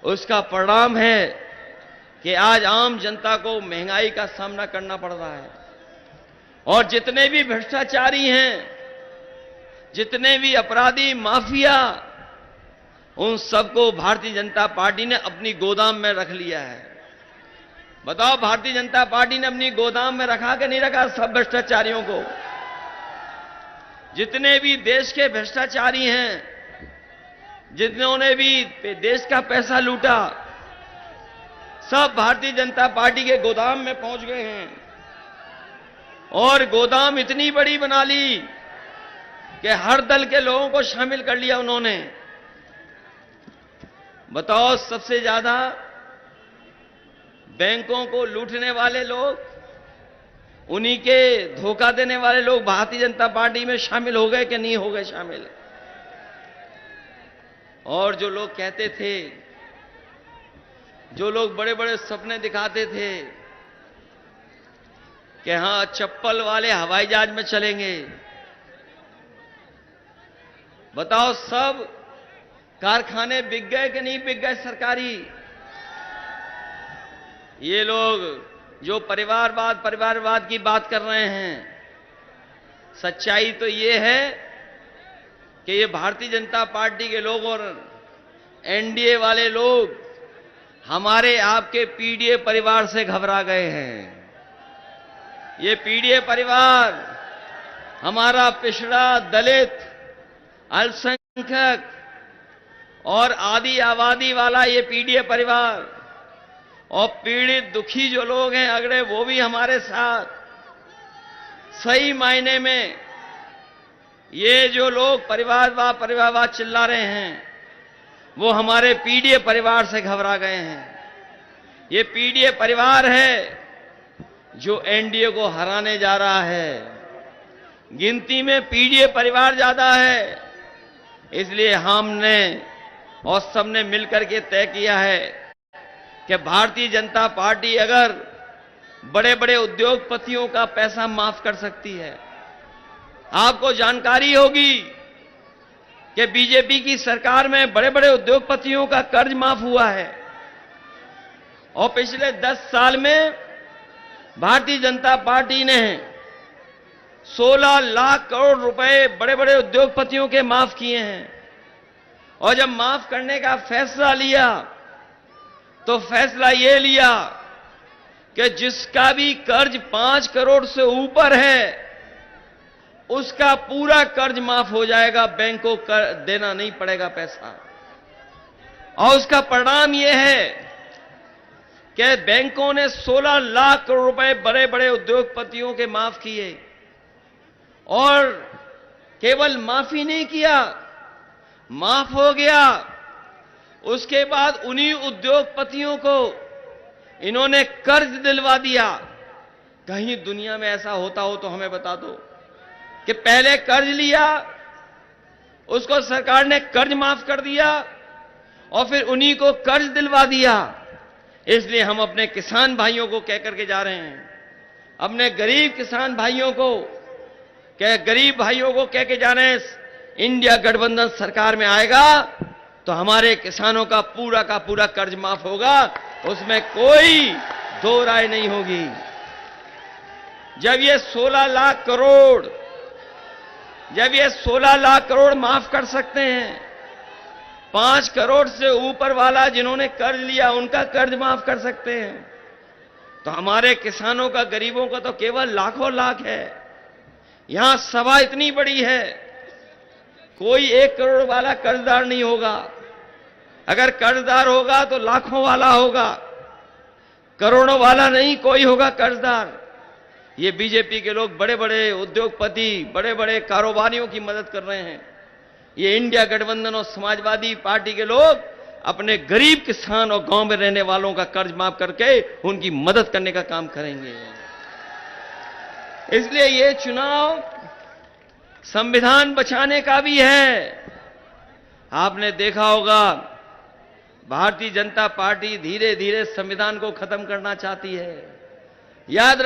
उसका परिणाम है कि आज आम जनता को महंगाई का सामना करना पड़ रहा है। और जितने भी भ्रष्टाचारी हैं, जितने भी अपराधी माफिया, उन सबको भारतीय जनता पार्टी ने अपनी गोदाम में रख लिया है। बताओ, भारतीय जनता पार्टी ने अपनी गोदाम में रखा कि नहीं रखा सब भ्रष्टाचारियों को? जितने भी देश के भ्रष्टाचारी हैं, जिन्होंने भी देश का पैसा लूटा, सब भारतीय जनता पार्टी के गोदाम में पहुंच गए हैं। और गोदाम इतनी बड़ी बना ली कि हर दल के लोगों को शामिल कर लिया उन्होंने। बताओ, सबसे ज्यादा बैंकों को लूटने वाले लोग, उन्हीं के धोखा देने वाले लोग भारतीय जनता पार्टी में शामिल हो गए कि नहीं हो गए शामिल? और जो लोग कहते थे, जो लोग बड़े बड़े सपने दिखाते थे कि हां चप्पल वाले हवाई जहाज में चलेंगे, बताओ सब कारखाने बिक गए कि नहीं बिक गए सरकारी? ये लोग जो परिवारवाद की बात कर रहे हैं, सच्चाई तो ये है कि ये भारतीय जनता पार्टी के लोग और एनडीए वाले लोग हमारे आपके पीडीए परिवार से घबरा गए हैं। ये पीडीए परिवार हमारा पिछड़ा, दलित, अल्पसंख्यक और आदि आबादी वाला ये पीडीए परिवार, और पीड़ित दुखी जो लोग हैं अगड़े, वो भी हमारे साथ। सही मायने में ये जो लोग परिवारवाद चिल्ला रहे हैं, वो हमारे पीडीए परिवार से घबरा गए हैं। ये पीडीए परिवार है जो एनडीए को हराने जा रहा है। गिनती में पीडीए परिवार ज्यादा है, इसलिए हमने और सबने मिलकर के तय किया है कि भारतीय जनता पार्टी अगर बड़े बड़े उद्योगपतियों का पैसा माफ कर सकती है। आपको जानकारी होगी कि बीजेपी की सरकार में बड़े बड़े उद्योगपतियों का कर्ज माफ हुआ है, और पिछले 10 साल में भारतीय जनता पार्टी ने 16 लाख करोड़ रुपए बड़े बड़े उद्योगपतियों के माफ किए हैं। और जब माफ करने का फैसला लिया तो फैसला यह लिया कि जिसका भी कर्ज 5 करोड़ से ऊपर है उसका पूरा कर्ज माफ हो जाएगा, बैंक को देना नहीं पड़ेगा पैसा। और उसका परिणाम यह है कि बैंकों ने 16 लाख करोड़ रुपए बड़े बड़े उद्योगपतियों के माफ किए। और केवल माफी नहीं किया, माफ हो गया, उसके बाद उन्हीं उद्योगपतियों को इन्होंने कर्ज दिलवा दिया। कहीं दुनिया में ऐसा होता हो तो हमें बता दो कि पहले कर्ज लिया, उसको सरकार ने कर्ज माफ कर दिया और फिर उन्हीं को कर्ज दिलवा दिया। इसलिए हम अपने किसान भाइयों को कह करके जा रहे हैं, अपने गरीब किसान भाइयों को गरीब भाइयों को कह के जा रहे हैं, इंडिया गठबंधन सरकार में आएगा तो हमारे किसानों का पूरा कर्ज माफ होगा, उसमें कोई दो राय नहीं होगी। जब ये 16 लाख करोड़ माफ कर सकते हैं, 5 करोड़ से ऊपर वाला जिन्होंने कर्ज लिया उनका कर्ज माफ कर सकते हैं, तो हमारे किसानों का, गरीबों का तो केवल लाखों लाख है। यहां सभा इतनी बड़ी है, कोई 1 करोड़ वाला कर्जदार नहीं होगा। अगर कर्जदार होगा तो लाखों वाला होगा, करोड़ों वाला नहीं कोई होगा कर्जदार। ये बीजेपी के लोग बड़े बड़े उद्योगपति, बड़े बड़े कारोबारियों की मदद कर रहे हैं। ये इंडिया गठबंधन और समाजवादी पार्टी के लोग अपने गरीब किसान और गांव में रहने वालों का कर्ज माफ करके उनकी मदद करने का काम करेंगे। इसलिए ये चुनाव संविधान बचाने का भी है। आपने देखा होगा भारतीय जनता पार्टी धीरे धीरे संविधान को खत्म करना चाहती है। याद